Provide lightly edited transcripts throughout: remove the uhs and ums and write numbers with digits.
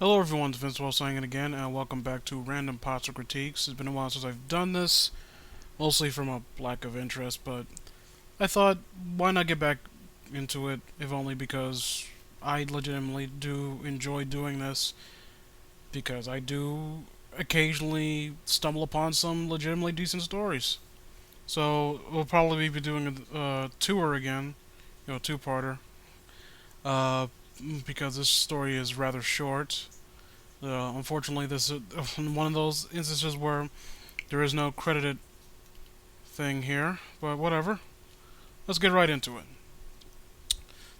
Hello everyone, it's Vince saying it again, and welcome back to Random Pots or Critiques. It's been a while since I've done this, mostly from a lack of interest, but I thought, why not get back into it, if only because I legitimately do enjoy doing this, because I do occasionally stumble upon some legitimately decent stories. So, we'll probably be doing a tour again, two-parter, uh, because this story is rather short. Unfortunately, this is one of those instances where there is no credited thing here, but whatever. Let's get right into it.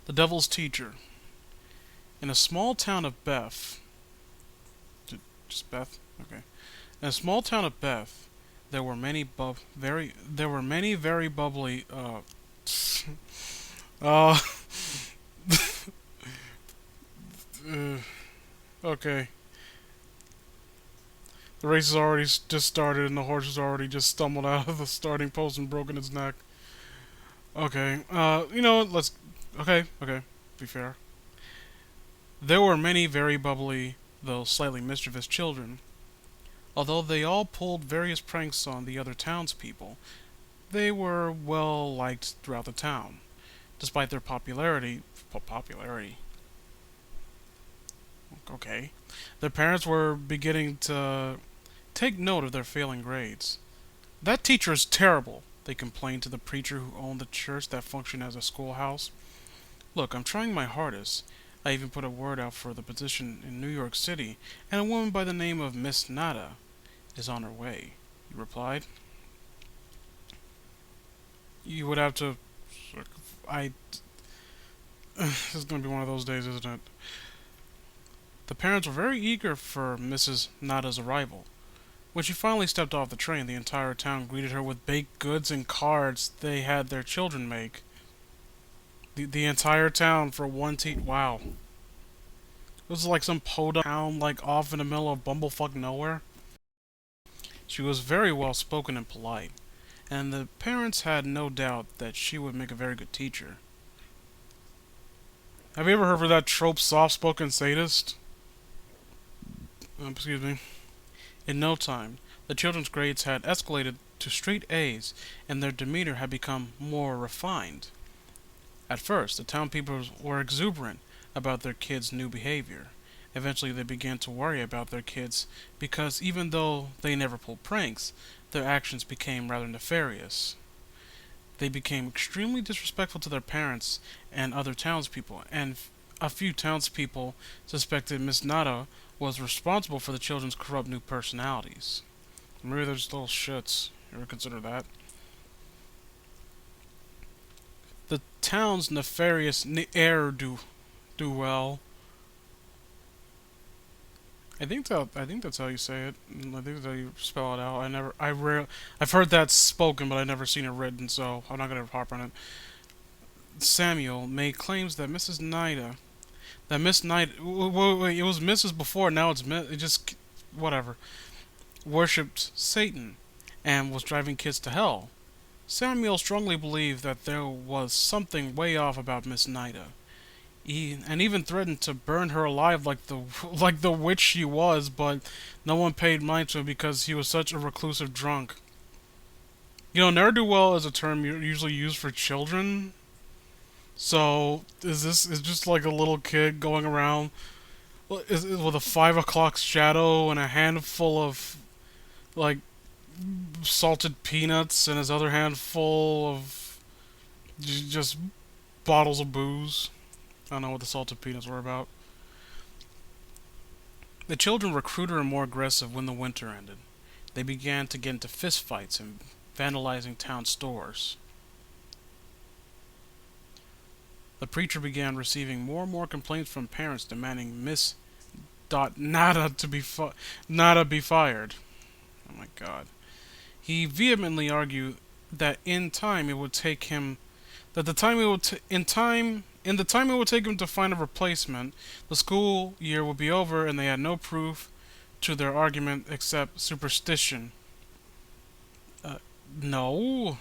The Devil's Teacher. In a small town of Beth, just Beth, okay. In a small town of Beth, there were many very bubbly uh okay. The race has already just started, and the horse has already just stumbled out of the starting post and broken its neck. Okay, let's. Okay, be fair. There were many very bubbly, though slightly mischievous children. Although they all pulled various pranks on the other townspeople, they were well liked throughout the town, despite their popularity. Okay. Their parents were beginning to take note of their failing grades. That teacher is terrible, they complained to the preacher who owned the church that functioned as a schoolhouse. Look, I'm trying my hardest. I even put a word out for the position in New York City, and a woman by the name of Miss Nada is on her way, he replied. You would have to. I. This is going to be one of those days, isn't it? The parents were very eager for Mrs. Nada's arrival. When she finally stepped off the train, the entire town greeted her with baked goods and cards they had their children make. The entire town for one wow. This is like some podunk town, like off in the middle of bumblefuck nowhere. She was very well spoken and polite, and the parents had no doubt that she would make a very good teacher. Have you ever heard of that trope soft-spoken sadist? Excuse me. In no time, the children's grades had escalated to straight A's, and their demeanor had become more refined. At first, the town people were exuberant about their kids' new behavior. Eventually, they began to worry about their kids because even though they never pulled pranks, their actions became rather nefarious. They became extremely disrespectful to their parents and other townspeople, and a few townspeople suspected Miss Nada was responsible for the children's corrupt new personalities. Maybe they're just little shits. You ever consider that? The town's nefarious air do well. I think that's how you say it. I think that's how you spell it out. I've heard that spoken, but I've never seen it written, so I'm not gonna harp on it. Samuel made claims that Miss Nida, wait, it was Mrs. before, now it's it just whatever. Worshipped Satan and was driving kids to hell. Samuel strongly believed that there was something way off about Miss Nida. And even threatened to burn her alive like the like the witch she was, but no one paid mind to him because he was such a reclusive drunk. You know, ne'er do well is a term usually used for children. So is just like a little kid going around with a 5 o'clock shadow and a handful of like salted peanuts and his other handful of just bottles of booze. I don't know what the salted peanuts were about. The children were cruder and more aggressive when the winter ended. They began to get into fistfights and vandalizing town stores. The preacher began receiving more and more complaints from parents demanding Miss Nada Nada be fired. Oh my God! He vehemently argued that in time it would take him that the time it would in the time it would take him to find a replacement, the school year would be over, and they had no proof to their argument except superstition. No,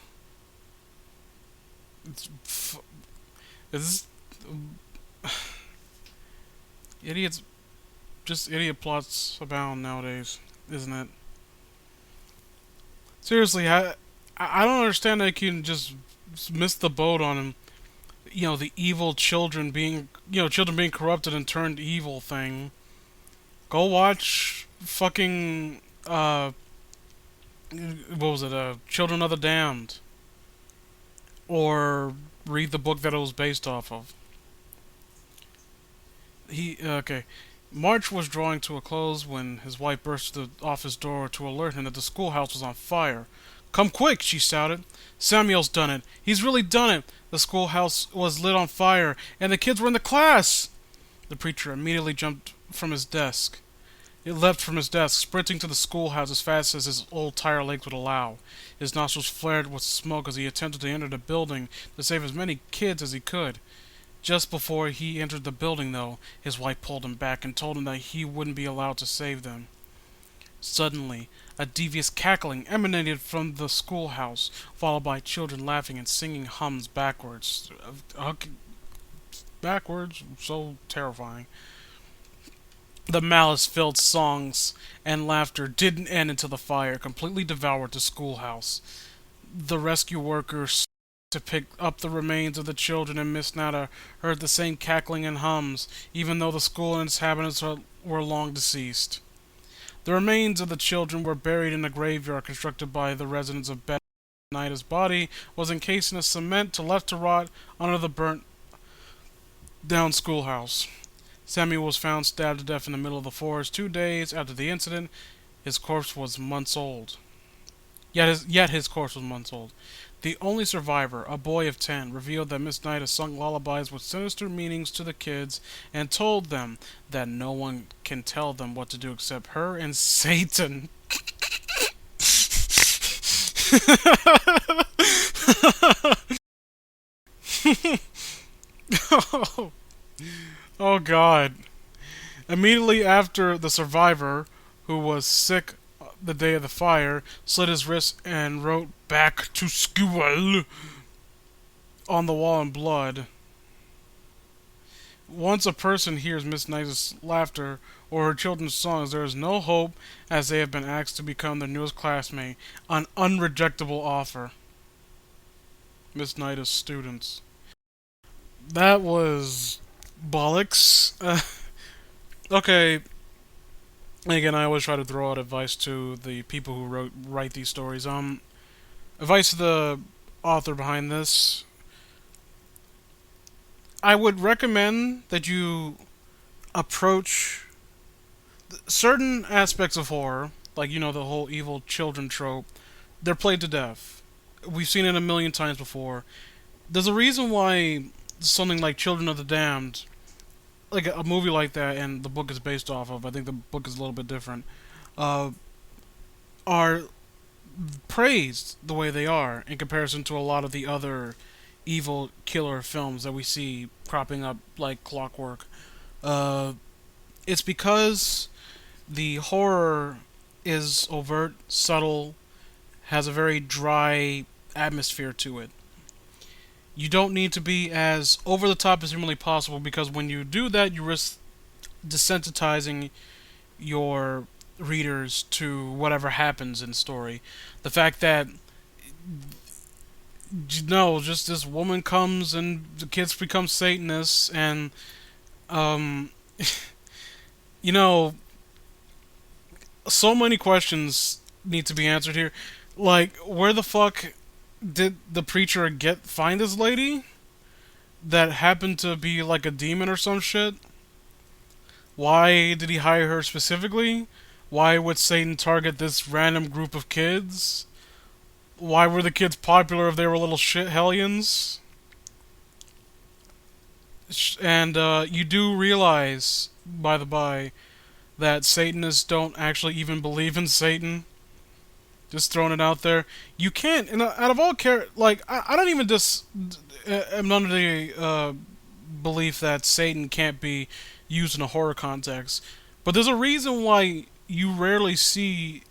it's is idiots. just idiot plots abound nowadays, isn't it? Seriously, I don't understand how you can just miss the boat on him. You know, the evil children being, children being corrupted and turned evil thing. Go watch fucking, what was it, Children of the Damned. Or read the book that it was based off of. Okay. March was drawing to a close when his wife burst to the office door to alert him that the schoolhouse was on fire. Come quick, she shouted. Samuel's done it. He's really done it. The schoolhouse was lit on fire, and the kids were in the class. The preacher immediately jumped from his desk. He leapt from his desk, sprinting to the schoolhouse as fast as his old tire legs would allow. His nostrils flared with smoke as he attempted to enter the building to save as many kids as he could. Just before he entered the building, though, his wife pulled him back and told him that he wouldn't be allowed to save them. Suddenly, a devious cackling emanated from the schoolhouse, followed by children laughing and singing hums backwards. Backwards, so terrifying. The malice-filled songs and laughter didn't end until the fire completely devoured the schoolhouse. The rescue workers to pick up the remains of the children, and Miss Nada heard the same cackling and hums, even though the school and its inhabitants were long deceased. The remains of the children were buried in a graveyard constructed by the residents of Bed. Nida's body was encased in a cement left to rot under the burnt down schoolhouse. Samuel was found stabbed to death in the middle of the forest 2 days after the incident. His corpse was months old. Yet his corpse was months old. The only survivor, a boy of 10, revealed that Miss Knight had sung lullabies with sinister meanings to the kids and told them that no one can tell them what to do except her and Satan. oh, oh God. Immediately after, the survivor, who was sick the day of the fire, slit his wrist and wrote "Back to school" on the wall in blood. Once a person hears Miss Knight's laughter or her children's songs, there is no hope, as they have been asked to become their newest classmate, an unrejectable offer. Miss Knight's students. That was bollocks. Okay. Again, I always try to throw out advice to the people who write these stories. Advice to the author behind this. I would recommend that you approach certain aspects of horror, like, the whole evil children trope. They're played to death. We've seen it a million times before. There's a reason why something like Children of the Damned, like a movie like that, and the book is based off of, I think the book is a little bit different, are praised the way they are in comparison to a lot of the other evil killer films that we see cropping up like clockwork. Uh, it's because the horror is overt, subtle, has a very dry atmosphere to it. You don't need to be as over the top as humanly possible, because when you do that, you risk desensitizing your readers to whatever happens in the story. The fact that no, just this woman comes and the kids become Satanists, and um, you know, so many questions need to be answered here. Like, where the fuck did the preacher find this lady that happened to be like a demon or some shit? Why did he hire her specifically? Why would Satan target this random group of kids? Why were the kids popular if they were little shit hellions? And you do realize, by the by, that Satanists don't actually even believe in Satan. Just throwing it out there. You can't, and out of all like, I don't even am under the belief that Satan can't be used in a horror context. But there's a reason why you rarely see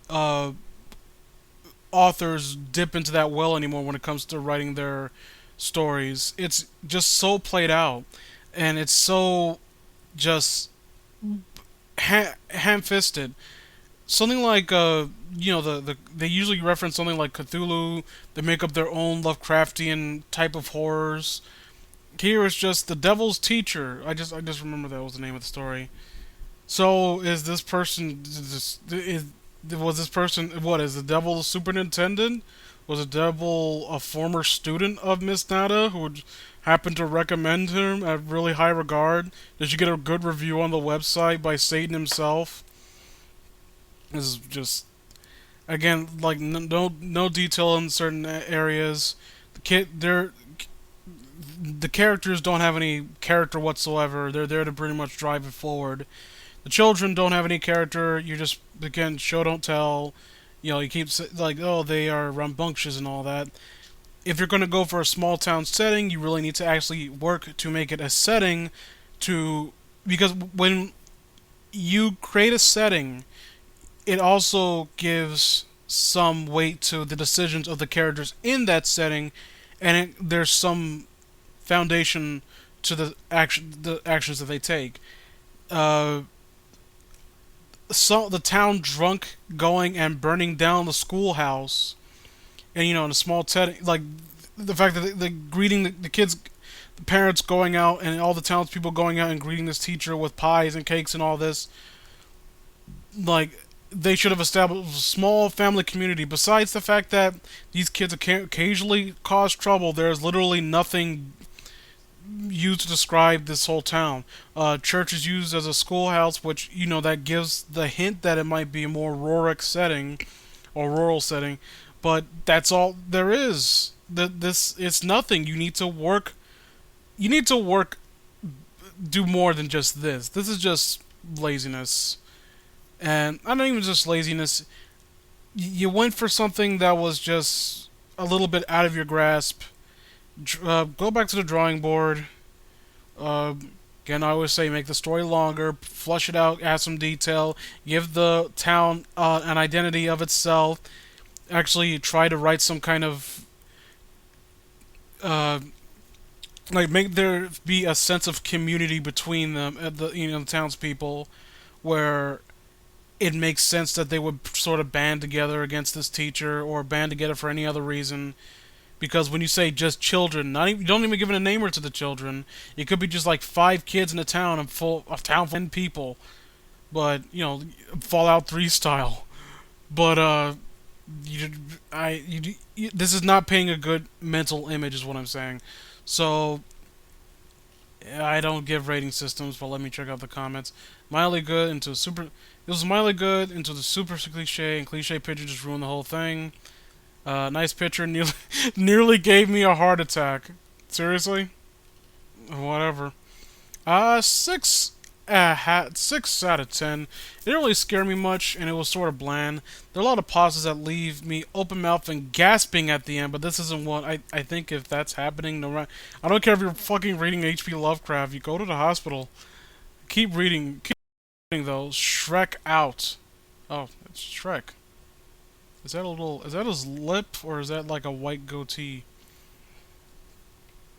authors dip into that well anymore when it comes to writing their stories. It's just so played out, and it's so just ham-fisted. Something like they usually reference something like Cthulhu. They make up their own Lovecraftian type of horrors. Here it's just the devil's teacher. I just remember that was the name of the story. So is this person is was this person what is the devil the superintendent? Was the devil a former student of Miss Nada who would happen to recommend him at really high regard? Did you get a good review on the website by Satan himself? This is just again like no detail in certain areas. The characters don't have any character whatsoever. They're there to pretty much drive it forward. The children don't have any character. You just again show don't tell. You keep like oh they are rambunctious and all that. If you're going to go for a small town setting, you really need to actually work to make it a setting to because when you create a setting, it also gives some weight to the decisions of the characters in that setting, and there's some foundation to the actions that they take. Uh, so the town drunk going and burning down the schoolhouse, and in a small setting, like the fact that the greeting the kids, the parents going out, and all the townspeople going out and greeting this teacher with pies and cakes and all this, like they should have established a small family community. Besides the fact that these kids occasionally cause trouble, there's literally nothing used to describe this whole town. Church is used as a schoolhouse, which that gives the hint that it might be a more rural setting or rural setting. But that's all there is. This it's nothing. You need to work. You need to work. Do more than just this. This is just laziness, and I don't even just laziness. You went for something that was just a little bit out of your grasp. Go back to the drawing board. Uh, Again, I always say make the story longer, flush it out, add some detail, give the town an identity of itself. Actually, try to write some kind of uh, like make there be a sense of community between them, the townspeople, where it makes sense that they would sort of band together against this teacher or band together for any other reason. Because when you say just children, not even, you don't even give a namer to the children. It could be just like 5 kids in a town and a town full of 10 people, but Fallout 3 style. But you, this is not painting a good mental image, is what I'm saying. So I don't give rating systems, but let me check out the comments. Mildly good into super. This was mildly good into the super cliche, and cliche picture just ruined the whole thing. Nice picture. Nearly gave me a heart attack. Seriously? Whatever. 6 out of 10. It didn't really scare me much, and it was sort of bland. There are a lot of pauses that leave me open mouthed and gasping at the end, but this isn't one. I think if that's happening, I don't care if you're fucking reading H.P. Lovecraft. You go to the hospital. Keep reading. Keep reading though. Shrek out. Oh, it's Shrek. Is that his lip, or is that like a white goatee?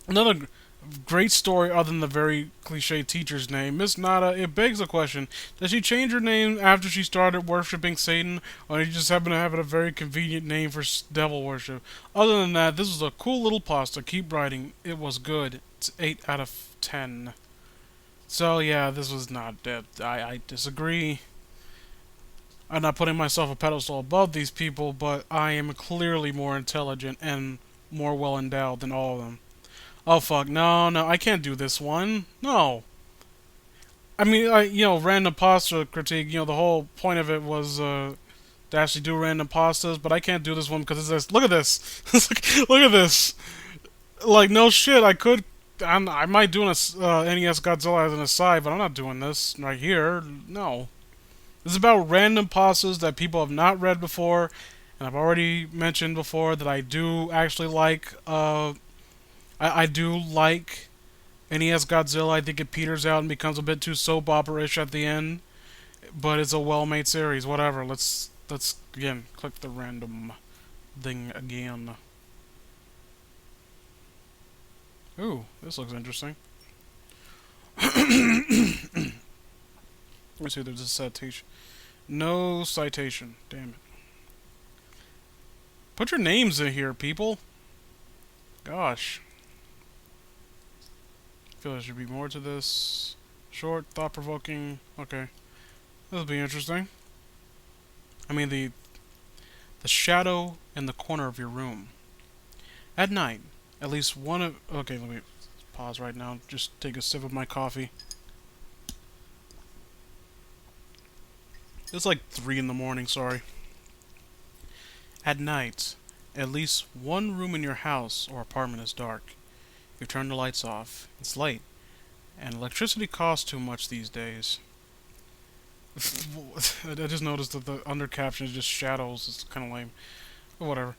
Another great story other than the very cliche teacher's name. Miss Nada, it begs a question. Did she change her name after she started worshipping Satan, or did you just happen to have a very convenient name for devil worship? Other than that, this was a cool little pasta. Keep writing. It was good. It's 8 out of 10. So yeah, this was not depth. I disagree. I'm not putting myself a pedestal above these people, but I am clearly more intelligent and more well endowed than all of them. Oh fuck, no, I can't do this one. No. I mean, random pasta critique, the whole point of it was to actually do random pastas, but I can't do this one because it's this. Look at this. Look at this. Like, no shit, I might do an NES Godzilla as an aside, but I'm not doing this right here. No. This is about random pastas that people have not read before, and I've already mentioned before that I do actually like. I do like NES Godzilla. I think it peters out and becomes a bit too soap opera-ish at the end, but it's a well-made series. Whatever. Let's again click the random thing again. Ooh, this looks interesting. Let me see if there's a citation. No citation. Damn it. Put your names in here, people. Gosh. I feel there should be more to this. Short, thought-provoking. Okay. This'll be interesting. I mean, the shadow in the corner of your room. At night, at least one of... Okay, let me pause right now. Just take a sip of my coffee. It's like 3 in the morning, sorry. At night, at least one room in your house or apartment is dark. You turn the lights off. It's late. And electricity costs too much these days. I just noticed that the under caption is just shadows. It's kind of lame. But whatever.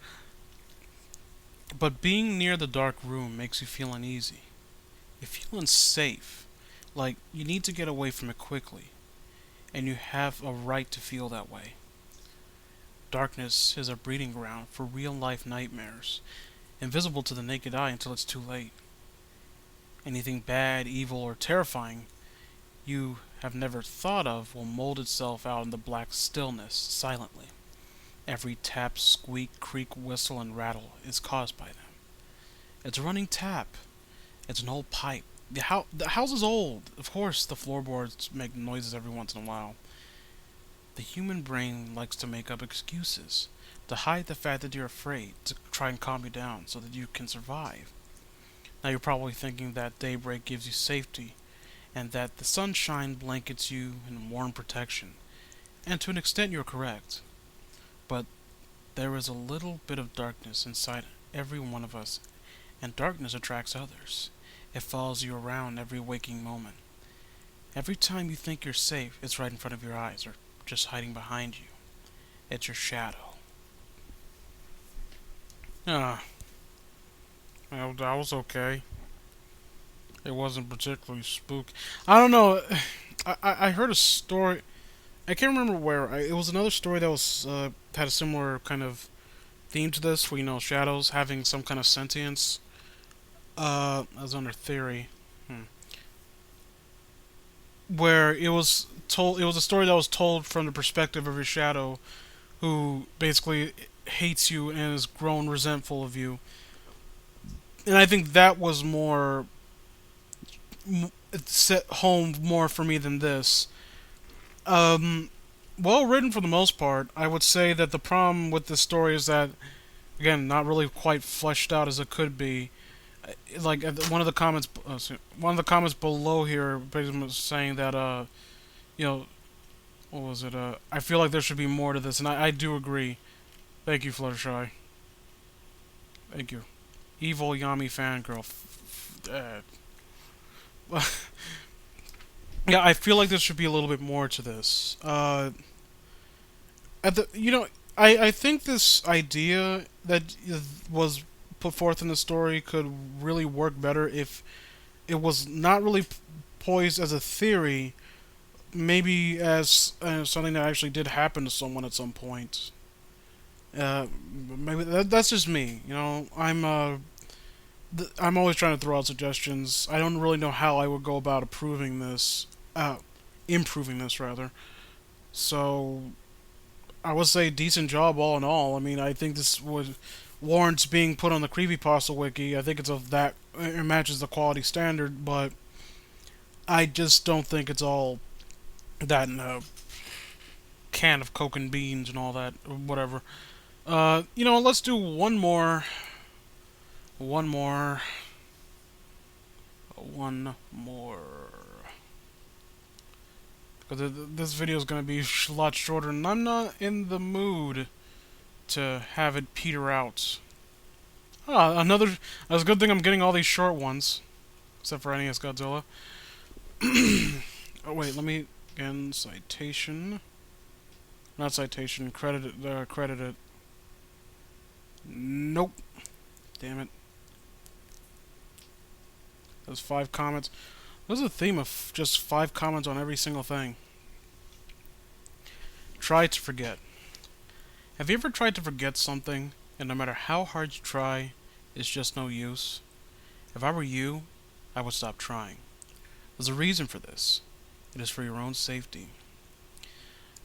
But being near the dark room makes you feel uneasy. You feel unsafe. Like you need to get away from it quickly. And you have a right to feel that way. Darkness is a breeding ground for real-life nightmares, invisible to the naked eye until it's too late. Anything bad, evil, or terrifying you have never thought of will mold itself out in the black stillness, silently. Every tap, squeak, creak, whistle, and rattle is caused by them. It's a running tap. It's an old pipe. The house is old. Of course, the floorboards make noises every once in a while. The human brain likes to make up excuses, to hide the fact that you're afraid, to try and calm you down so that you can survive. Now you're probably thinking that daybreak gives you safety, and that the sunshine blankets you in warm protection. And to an extent you're correct. But there is a little bit of darkness inside every one of us, and darkness attracts others. It follows you around every waking moment. Every time you think you're safe, it's right in front of your eyes, or just hiding behind you. It's your shadow. Well, that was okay. It wasn't particularly spooky. I don't know. I heard a story. I can't remember where. It was another story that was had a similar kind of theme to this, where shadows having some kind of sentience. As under theory, where it was told. It was a story that was told from the perspective of your shadow, who basically hates you and has grown resentful of you. And I think that was more set home more for me than this. Well written for the most part. I would say that the problem with this story is that, again, not really quite fleshed out as it could be. Like one of the comments below here basically was saying that what was it? I feel like there should be more to this, and I do agree. Thank you, Fluttershy. Thank you. Evil Yami fangirl. Yeah, I feel like there should be a little bit more to this. I think this idea that was put forth in the story could really work better if it was not really poised as a theory, maybe as something that actually did happen to someone at some point. Maybe that's just me. I'm always trying to throw out suggestions. I don't really know how I would go about improving this rather. So I would say decent job all in all. I mean, I think this would warrants being put on the Creepypasta wiki. I think it matches the quality standard, but I just don't think it's all that in a can of Coke and beans and all that, or whatever. Let's do one more. One more. Because this video is going to be a lot shorter, and I'm not in the mood to have it peter out. That's a good thing I'm getting all these short ones. Except for NES Godzilla. Oh, wait, let me... Again, citation. Not citation, credited. Nope. Damn it. There's 5 comments. There's a theme of just 5 comments on every single thing. Try to forget. Have you ever tried to forget something, and no matter how hard you try, it's just no use? If I were you, I would stop trying. There's a reason for this. It is for your own safety.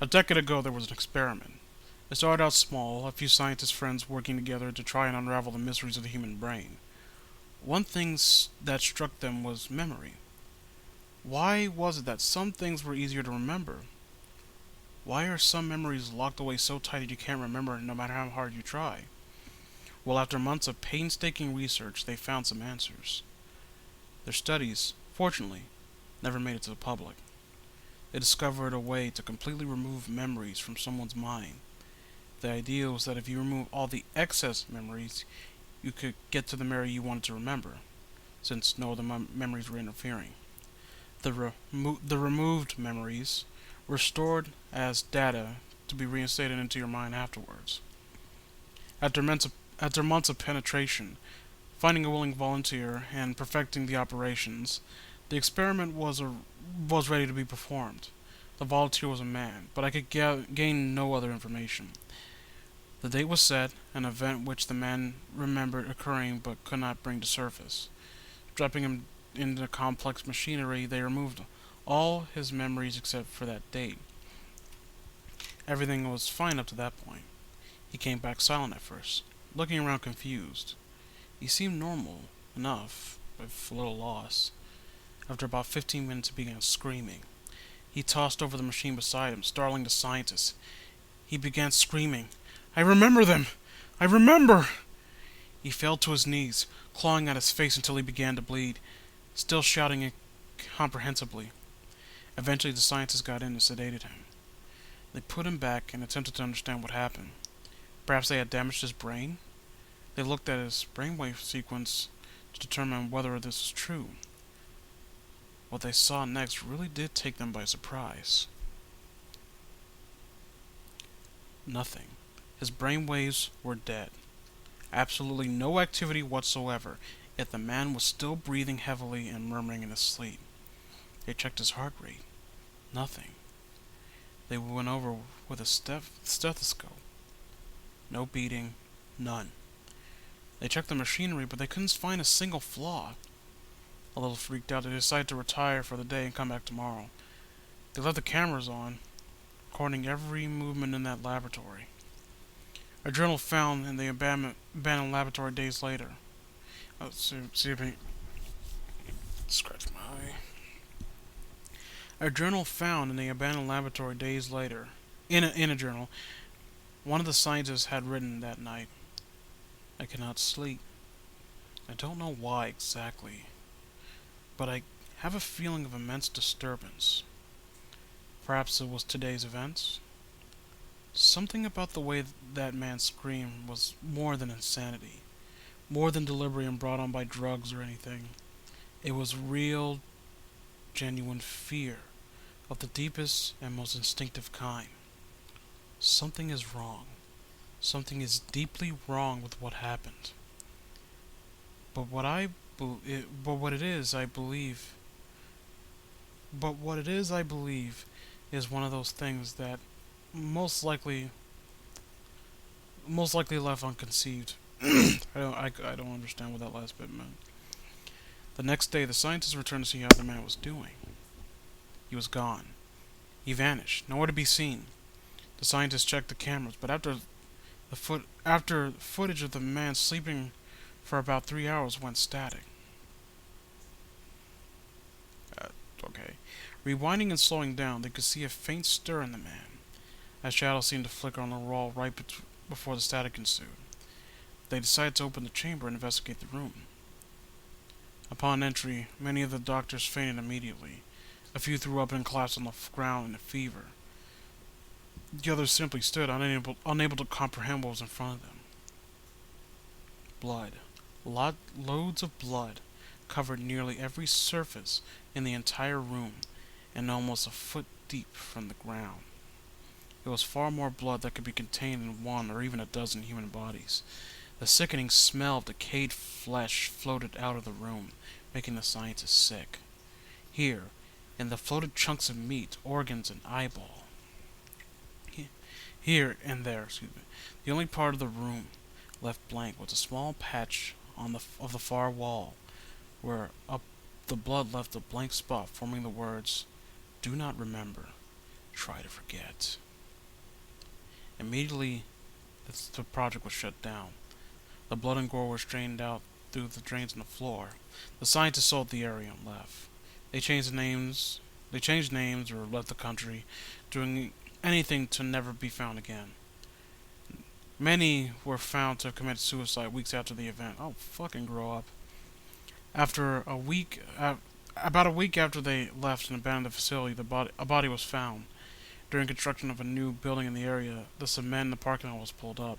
A decade ago, there was an experiment. It started out small, a few scientist friends working together to try and unravel the mysteries of the human brain. One thing that struck them was memory. Why was it that some things were easier to remember? Why are some memories locked away so tight that you can't remember no matter how hard you try? Well, after months of painstaking research, they found some answers. Their studies, fortunately, never made it to the public. They discovered a way to completely remove memories from someone's mind. The idea was that if you remove all the excess memories, you could get to the memory you wanted to remember, since no other memories were interfering. The removed memories were stored as data to be reinstated into your mind afterwards. After months of penetration, finding a willing volunteer, and perfecting the operations, the experiment was ready to be performed. The volunteer was a man, but I could gain no other information. The date was set, an event which the man remembered occurring but could not bring to surface. Dropping him into complex machinery, they removed all his memories except for that date. Everything was fine up to that point. He came back silent at first, looking around confused. He seemed normal enough, with little loss. After about 15 minutes, he began screaming. He tossed over the machine beside him, startling the scientists. He began screaming, "I remember them! I remember!" He fell to his knees, clawing at his face until he began to bleed, still shouting incomprehensibly. Eventually, the scientists got in and sedated him. They put him back and attempted to understand what happened. Perhaps they had damaged his brain? They looked at his brainwave sequence to determine whether this was true. What they saw next really did take them by surprise. Nothing. His brainwaves were dead. Absolutely no activity whatsoever, yet the man was still breathing heavily and murmuring in his sleep. They checked his heart rate. Nothing. They went over with a stethoscope. No beating, none. They checked the machinery, but they couldn't find a single flaw. A little freaked out, they decided to retire for the day and come back tomorrow. They left the cameras on, recording every movement in that laboratory. A journal found in the abandoned laboratory days later. Let's see if I scratch my eye. A journal found in the abandoned laboratory days later. In a journal, one of the scientists had written that night, "I cannot sleep. I don't know why exactly, but I have a feeling of immense disturbance. Perhaps it was today's events. Something about the way that man screamed was more than insanity, more than delirium brought on by drugs or anything. It was real, genuine fear of the deepest and most instinctive kind. Something is wrong. Something is deeply wrong with what happened. But what I but what it is, I believe. But what it is, I believe, is one of those things that most likely left unconceived." I don't understand what that last bit meant. The next day, the scientists returned to see how the man was doing. He was gone. He vanished, nowhere to be seen. The scientists checked the cameras, but after footage of the man sleeping for about 3 hours went static. Okay. Rewinding and slowing down, they could see a faint stir in the man. A shadow seemed to flicker on the wall right before the static ensued. They decided to open the chamber and investigate the room. Upon entry, many of the doctors fainted immediately. A few threw up and collapsed on the ground in a fever. The others simply stood, unable to comprehend what was in front of them. Blood. Loads of blood covered nearly every surface in the entire room, and almost a foot deep from the ground. It was far more blood than could be contained in one or even a dozen human bodies. The sickening smell of decayed flesh floated out of the room, making the scientists sick. Here, in the floated chunks of meat, organs, and eyeball. Here and there, the only part of the room left blank was a small patch of the far wall, where the blood left a blank spot, forming the words, "Do not remember, try to forget." Immediately, the project was shut down. The blood and gore was drained out through the drains in the floor. The scientists sold the area and left. They changed names. They changed names or left the country, doing anything to never be found again. Many were found to have committed suicide weeks after the event. Oh, fucking grow up. After a week, about a week after they left and abandoned the facility, a body was found. During construction of a new building in the area, the cement in the parking lot was pulled up.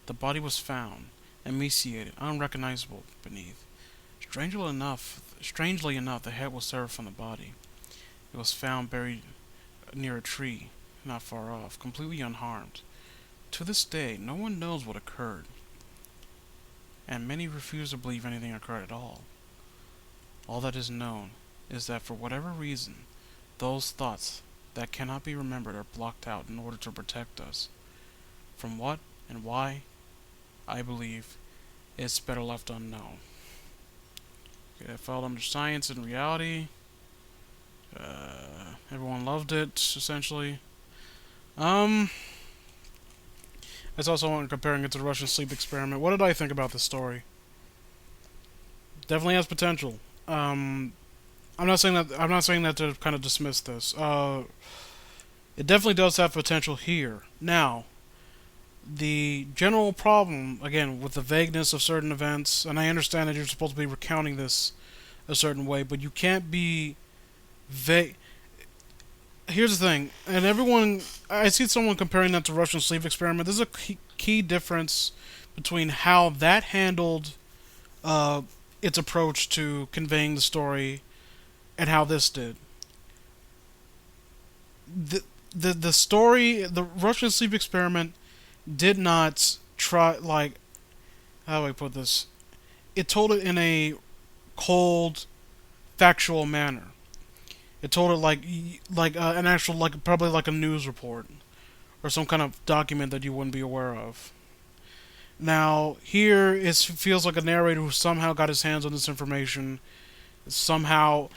The body was found, emaciated, unrecognizable beneath. Strangely enough, the head was severed from the body. It was found buried near a tree, not far off, completely unharmed. To this day, no one knows what occurred, and many refuse to believe anything occurred at all. All that is known is that for whatever reason, those thoughts that cannot be remembered are blocked out in order to protect us. From what and why, I believe, it's better left unknown. Okay, I filed under science and reality. Everyone loved it, essentially. It's also one comparing it to the Russian sleep experiment. What did I think about this story? Definitely has potential. I'm not saying that. I'm not saying that to kind of dismiss this. It definitely does have potential here. Now, the general problem, again, with the vagueness of certain events, and I understand that you're supposed to be recounting this a certain way, but you can't be vague. Here's the thing, and everyone, I see someone comparing that to Russian sleep experiment. There's a key difference between how that handled its approach to conveying the story and how this did. The story, the Russian sleep experiment, did not try, like, how do I put this? It told it in a cold, factual manner. It told it like an actual, like, probably like a news report or some kind of document that you wouldn't be aware of. Now here it feels like a narrator who somehow got his hands on this information, somehow,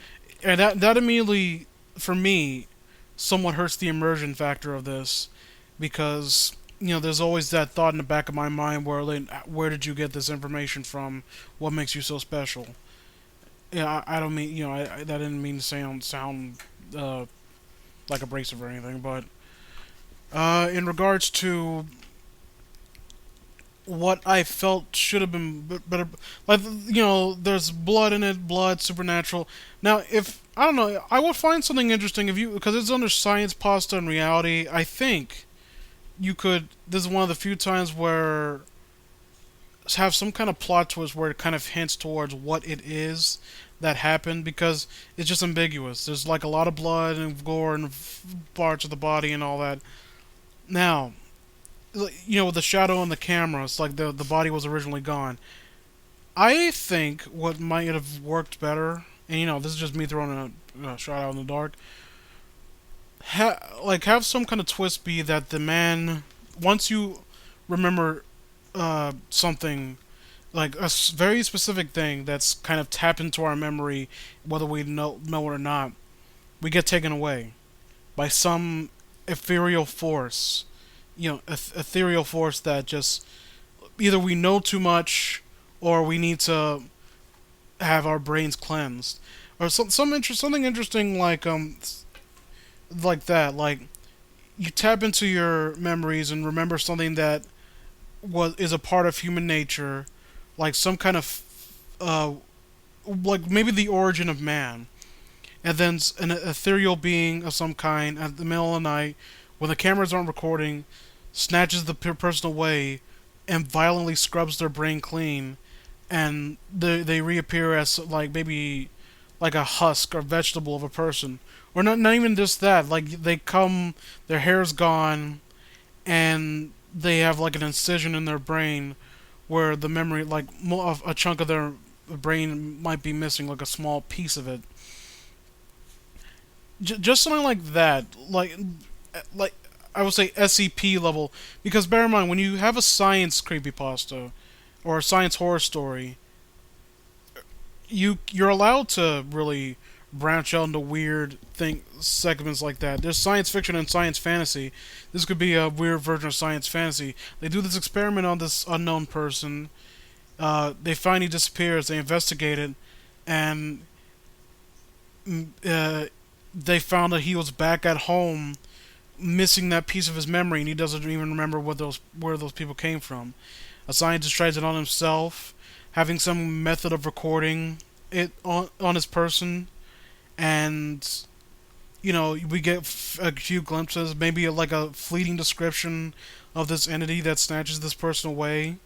and that immediately, for me, somewhat hurts the immersion factor of this, because there's always that thought in the back of my mind where did you get this information from? What makes you so special? Yeah, I don't mean, that didn't mean to sound like abrasive or anything, but in regards to what I felt should have been better, like, there's blood in it, blood, supernatural. Now, if I don't know, I would find something interesting if you, because it's under science, pasta, and reality. I think you could. This is one of the few times where have some kind of plot twist where it kind of hints towards what it is that happened, because it's just ambiguous. There's like a lot of blood and gore and parts of the body and all that. Now, with the shadow on the camera, it's like the body was originally gone. I think what might have worked better, and this is just me throwing a shot out in the dark, have some kind of twist be that the man, once you remember something, like a very specific thing that's kind of tapped into our memory, whether we know it or not, we get taken away by some ethereal force, ethereal force that just either we know too much or we need to have our brains cleansed, or something interesting like that, like you tap into your memories and remember something that is a part of human nature, like some kind of like maybe the origin of man, and then an ethereal being of some kind at the middle of the night, when the cameras aren't recording, snatches the person away and violently scrubs their brain clean, and they reappear as like maybe like a husk or vegetable of a person, or not even just that, like they come, their hair's gone, and they have like an incision in their brain where the memory, like a chunk of their brain might be missing, like a small piece of it. Just something like that, like I would say SCP level, because bear in mind, when you have a science creepypasta or a science horror story, you're allowed to really branch out into weird segments like that. There's science fiction and science fantasy. This could be a weird version of science fantasy. They do this experiment on this unknown person. They find he disappears. They investigate it, and they found that he was back at home, missing that piece of his memory, and he doesn't even remember where those people came from. A scientist tries it on himself, having some method of recording it on his person, and we get a few glimpses, maybe like a fleeting description of this entity that snatches this person away.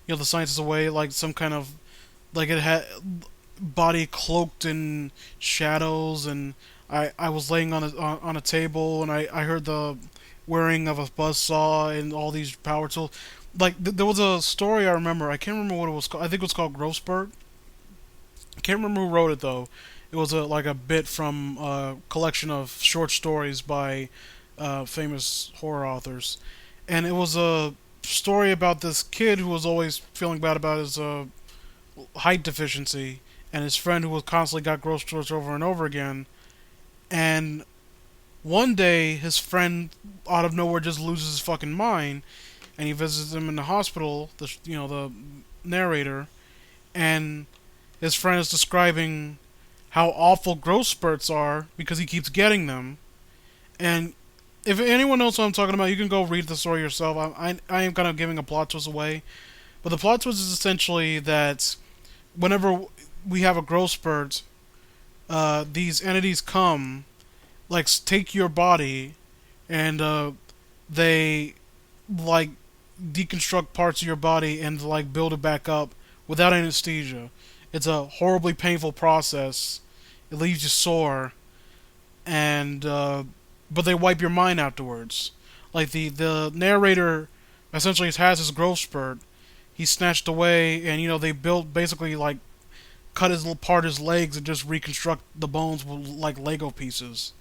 The scientist away, like some kind of like it had body cloaked in shadows, and I was laying on a table, and I heard the wearing of a buzzsaw and all these power tools. Like there was a story I remember. I can't remember what it was called. I think it was called Growth Spurt. I can't remember who wrote it though. It was like a bit from a collection of short stories by famous horror authors, and it was a story about this kid who was always feeling bad about his height deficiency, and his friend who was constantly got growth spurts over and over again. And one day, his friend out of nowhere just loses his fucking mind, and he visits him in the hospital. The narrator, and his friend is describing how awful growth spurts are because he keeps getting them. And if anyone knows what I'm talking about, you can go read the story yourself. I am kind of giving a plot twist away, but the plot twist is essentially that whenever we have a growth spurt, these entities come, like take your body, and they like deconstruct parts of your body and like build it back up without anesthesia. It's a horribly painful process. It leaves you sore, and but they wipe your mind afterwards. Like the narrator essentially has his growth spurt. He's snatched away, and they built basically like cut his legs and just reconstruct the bones with like Lego pieces.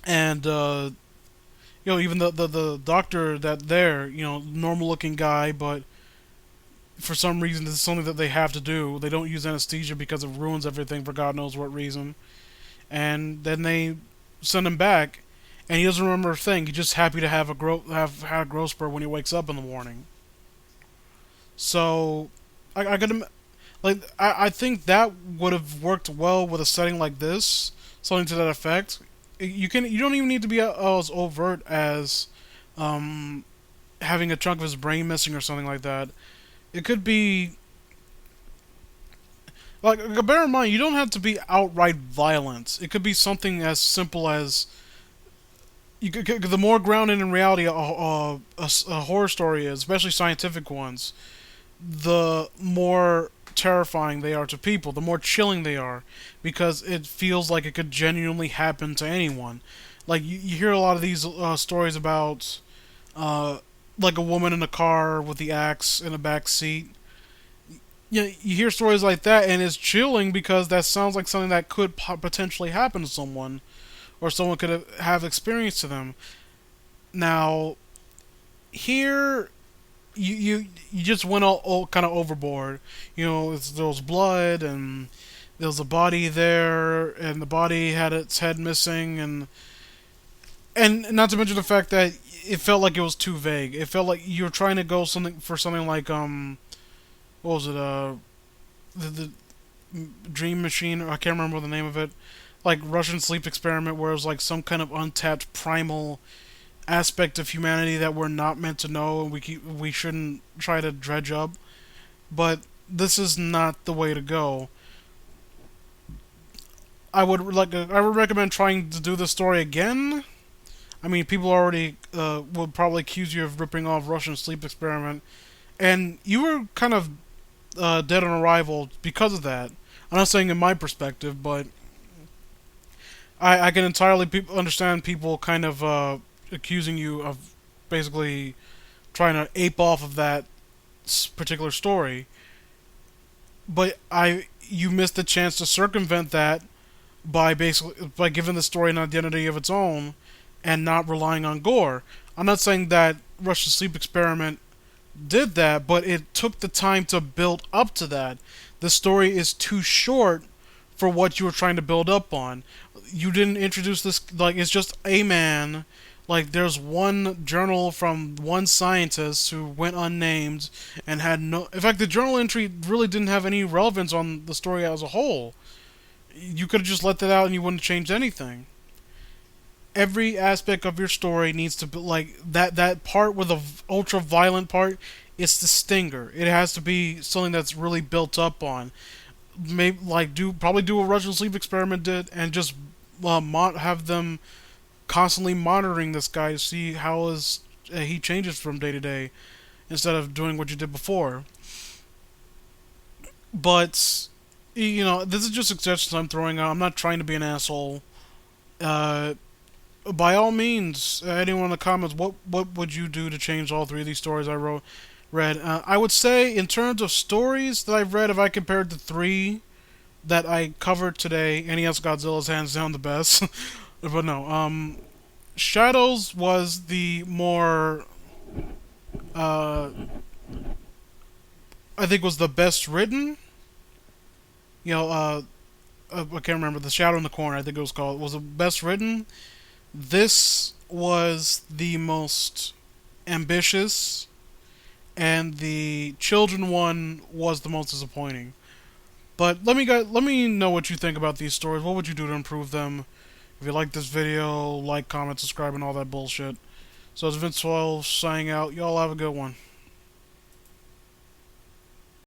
And even the doctor normal looking guy, but for some reason this is something that they have to do. They don't use anesthesia because it ruins everything for God knows what reason. And then they send him back, and he doesn't remember a thing. He's just happy to have had a growth spurt when he wakes up in the morning. So I could I think that would have worked well with a setting like this, something to that effect. You don't even need to be as overt as having a chunk of his brain missing or something like that. It could be like, bear in mind, you don't have to be outright violent. It could be something as simple as the more grounded in reality a horror story is, especially scientific ones, the more terrifying they are to people, the more chilling they are, because it feels like it could genuinely happen to anyone. Like you hear a lot of these stories about like a woman in a car with the axe in the back seat. You hear stories like that, and it's chilling because that sounds like something that could potentially happen to someone, or someone could have experience to them. Now, here you just went all kind of overboard. There was blood, and there was a body there, and the body had its head missing, and not to mention the fact that it felt like it was too vague. It felt like you were trying to go something like what was it? The Dream Machine. I can't remember the name of it. Like Russian sleep experiment, where it was like some kind of untapped primal aspect of humanity that we're not meant to know, and we shouldn't try to dredge up. But this is not the way to go. I would recommend trying to do this story again. I mean, people already would probably accuse you of ripping off Russian sleep experiment, and you were kind of dead on arrival because of that. I'm not saying in my perspective, but I can entirely understand people kind of accusing you of basically trying to ape off of that particular story. But you missed the chance to circumvent that by giving the story an identity of its own and not relying on gore. I'm not saying that Russian sleep experiment did that, but it took the time to build up to that. The story is too short for what you were trying to build up on. You didn't introduce this, like, it's just a man. Like, there's one journal from one scientist who went unnamed and had no. In fact, the journal entry really didn't have any relevance on the story as a whole. You could have just let that out and you wouldn't have changed anything. Every aspect of your story needs to be like that part with the ultra violent part. It's the stinger. It has to be something that's really built up on. Maybe like do a Russian sleep experiment did and just have them constantly monitoring this guy to see how he changes from day to day instead of doing what you did before. But this is just suggestions I'm throwing out. I'm not trying to be an asshole. Uh, by all means, anyone in the comments, what would you do to change all three of these stories I read? I would say, in terms of stories that I've read, if I compared the three that I covered today, NES Godzilla's hands down the best. But no, Shadows was the more, I think was the best written. I can't remember, the Shadow in the Corner, I think it was called, was the best written. This was the most ambitious, and the children one was the most disappointing. But let me know what you think about these stories. What would you do to improve them? If you like this video, like, comment, subscribe, and all that bullshit. So it's Vince 12 signing out. Y'all have a good one.